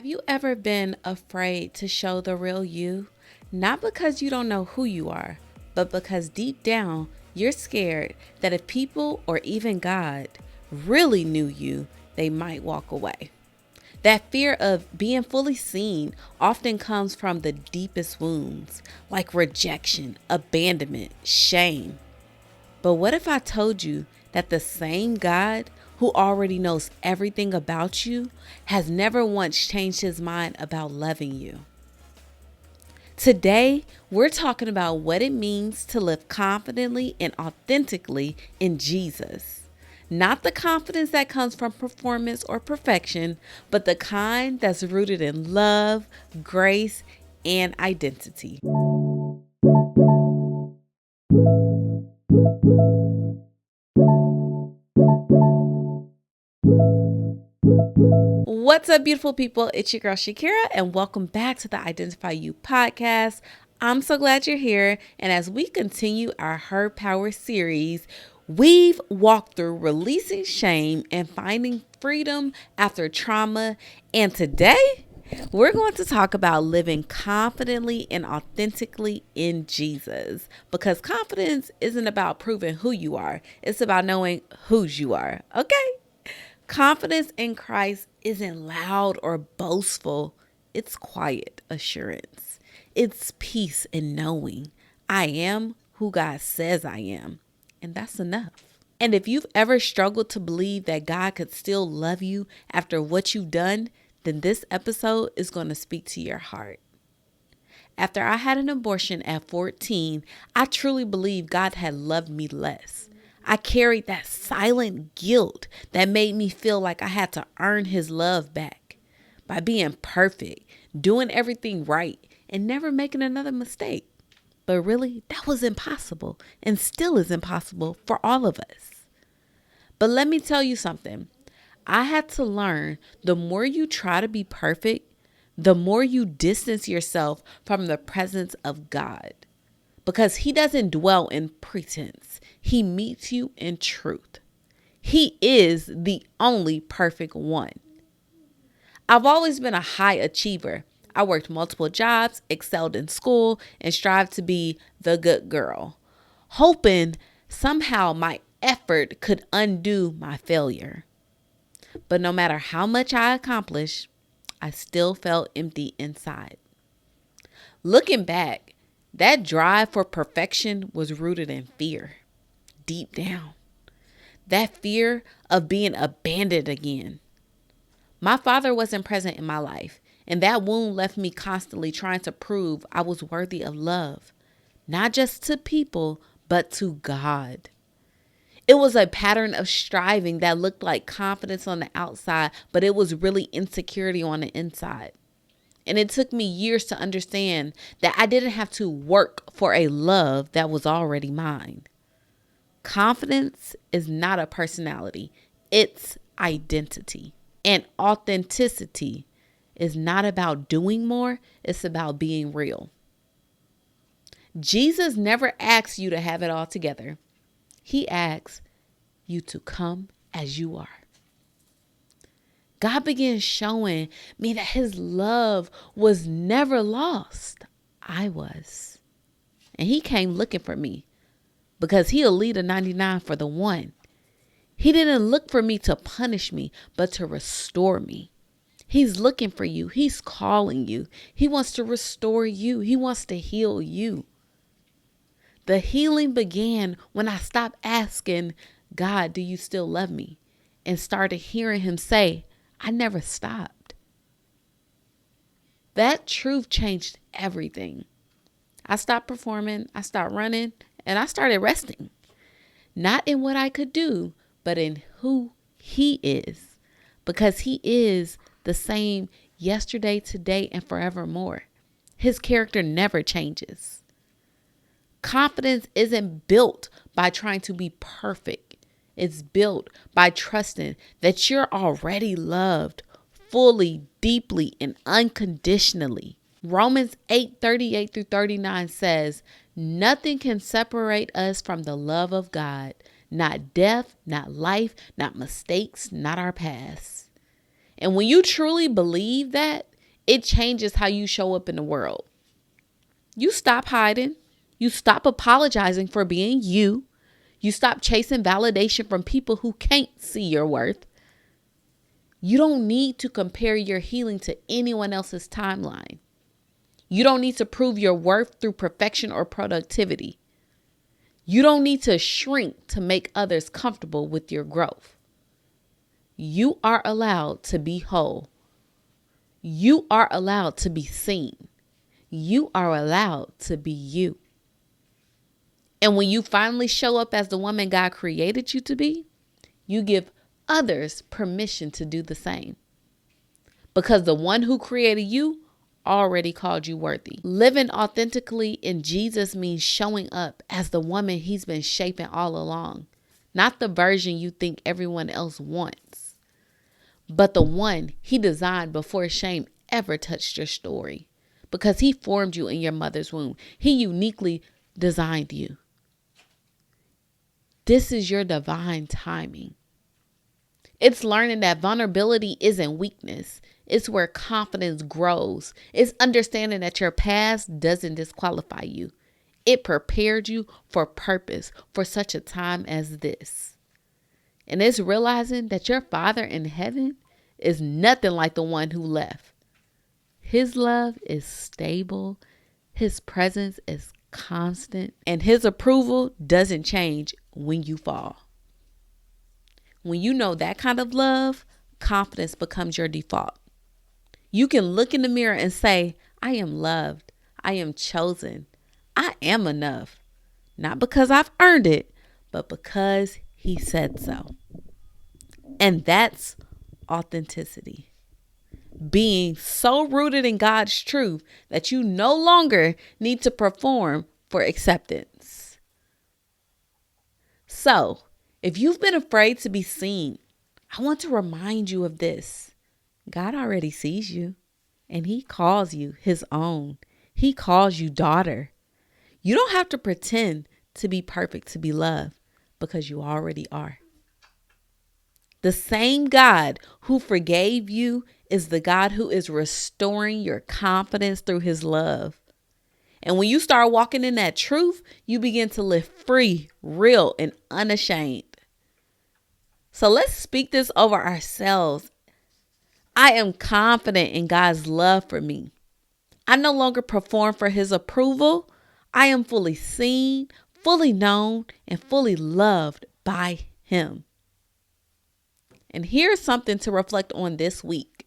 Have you ever been afraid to show the real you? Not because you don't know who you are, but because deep down you're scared that if people or even God really knew you, they might walk away. That fear of being fully seen often comes from the deepest wounds, like rejection, abandonment, shame. But what if I told you that the same God who already knows everything about you has never once changed his mind about loving you? Today, we're talking about what it means to live confidently and authentically in Jesus. Not the confidence that comes from performance or perfection, but the kind that's rooted in love, grace, and identity. What's up, beautiful people? It's your girl Shakira, and welcome back to the Identify You podcast. I'm so glad you're here. And as we continue our Her Power series, we've walked through releasing shame and finding freedom after trauma. And today, we're going to talk about living confidently and authentically in Jesus, because confidence isn't about proving who you are. It's about knowing whose you are. Okay? Confidence in Christ isn't loud or boastful. It's quiet assurance. It's peace in knowing I am who God says I am. And that's enough. And if you've ever struggled to believe that God could still love you after what you've done, then this episode is going to speak to your heart. After I had an abortion at 14, I truly believed God had loved me less. I carried that silent guilt that made me feel like I had to earn his love back by being perfect, doing everything right, and never making another mistake. But really, that was impossible and still is impossible for all of us. But let me tell you something. I had to learn the more you try to be perfect, the more you distance yourself from the presence of God. Because he doesn't dwell in pretense. He meets you in truth. He is the only perfect one. I've always been a high achiever. I worked multiple jobs, excelled in school, and strived to be the good girl, hoping somehow my effort could undo my failure. But no matter how much I accomplished, I still felt empty inside. Looking back, that drive for perfection was rooted in fear, deep down. That fear of being abandoned again. My father wasn't present in my life, and that wound left me constantly trying to prove I was worthy of love, not just to people, but to God. It was a pattern of striving that looked like confidence on the outside, but it was really insecurity on the inside. And it took me years to understand that I didn't have to work for a love that was already mine. Confidence is not a personality. It's identity. And authenticity is not about doing more. It's about being real. Jesus never asks you to have it all together. He asks you to come as you are. God began showing me that his love was never lost. I was. And he came looking for me because he'll leave a 99 for the one. He didn't look for me to punish me, but to restore me. He's looking for you. He's calling you. He wants to restore you. He wants to heal you. The healing began when I stopped asking, God, do you still love me? And started hearing him say, I never stopped. That truth changed everything. I stopped performing, I stopped running, and I started resting. Not in what I could do, but in who he is. Because he is the same yesterday, today, and forevermore. His character never changes. Confidence isn't built by trying to be perfect. It's built by trusting that you're already loved fully, deeply, and unconditionally. Romans 8:38-39 says, nothing can separate us from the love of God. Not death, not life, not mistakes, not our past. And when you truly believe that, It changes how you show up in the world. You stop hiding. You stop apologizing for being you. You stop chasing validation from people who can't see your worth. You don't need to compare your healing to anyone else's timeline. You don't need to prove your worth through perfection or productivity. You don't need to shrink to make others comfortable with your growth. You are allowed to be whole. You are allowed to be seen. You are allowed to be you. And when you finally show up as the woman God created you to be, you give others permission to do the same. Because the one who created you already called you worthy. Living authentically in Jesus means showing up as the woman he's been shaping all along. Not the version you think everyone else wants, but the one he designed before shame ever touched your story. Because he formed you in your mother's womb. He uniquely designed you. This is your divine timing. It's learning that vulnerability isn't weakness. It's where confidence grows. It's understanding that your past doesn't disqualify you. It prepared you for purpose for such a time as this. And it's realizing that your Father in heaven is nothing like the one who left. His love is stable. His presence is constant. And his approval doesn't change when you fall. When you know that kind of love, confidence becomes your default. You can look in the mirror and say, I am loved. I am chosen. I am enough. Not because I've earned it, but because he said so. And that's authenticity. Being so rooted in God's truth that you no longer need to perform for acceptance. So, if you've been afraid to be seen, I want to remind you of this. God already sees you, and he calls you his own. He calls you daughter. You don't have to pretend to be perfect to be loved, because you already are. The same God who forgave you is the God who is restoring your confidence through his love. And when you start walking in that truth, you begin to live free, real, and unashamed. So let's speak this over ourselves. I am confident in God's love for me. I no longer perform for his approval. I am fully seen, fully known, and fully loved by him. And here's something to reflect on this week.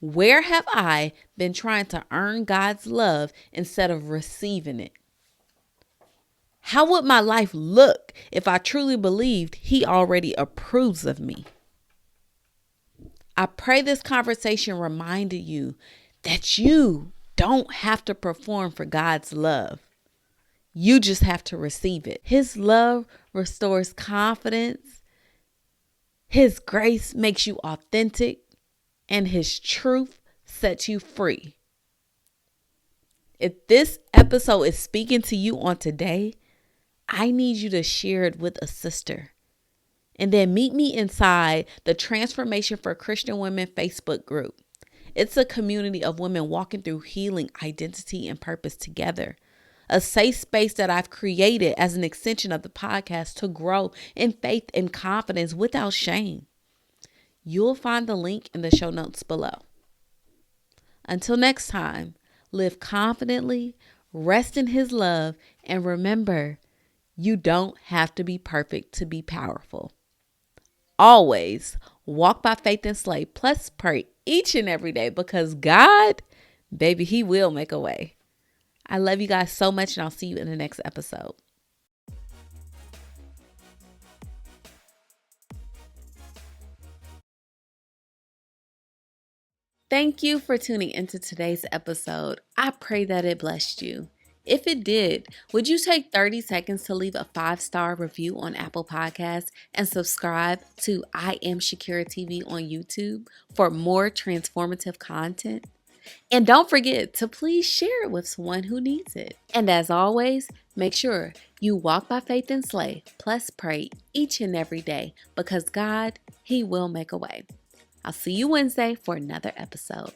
Where have I been trying to earn God's love instead of receiving it? How would my life look if I truly believed he already approves of me? I pray this conversation reminded you that you don't have to perform for God's love. You just have to receive it. His love restores confidence. His grace makes you authentic, and his truth sets you free. If this episode is speaking to you on today, I need you to share it with a sister. And then meet me inside the Transformation for Christian Women Facebook group. It's a community of women walking through healing, identity, and purpose together. A safe space that I've created as an extension of the podcast to grow in faith and confidence without shame. You'll find the link in the show notes below. Until next time, live confidently, rest in his love, and remember, you don't have to be perfect to be powerful. Always walk by faith and slay, plus pray each and every day, because God, baby, he will make a way. I love you guys so much, and I'll see you in the next episode. Thank you for tuning into today's episode. I pray that it blessed you. If it did, would you take 30 seconds to leave a 5-star review on Apple Podcasts and subscribe to I Am Shakira TV on YouTube for more transformative content? And don't forget to please share it with someone who needs it. And as always, make sure you walk by faith and slay, plus pray each and every day, because God, he will make a way. I'll see you Wednesday for another episode.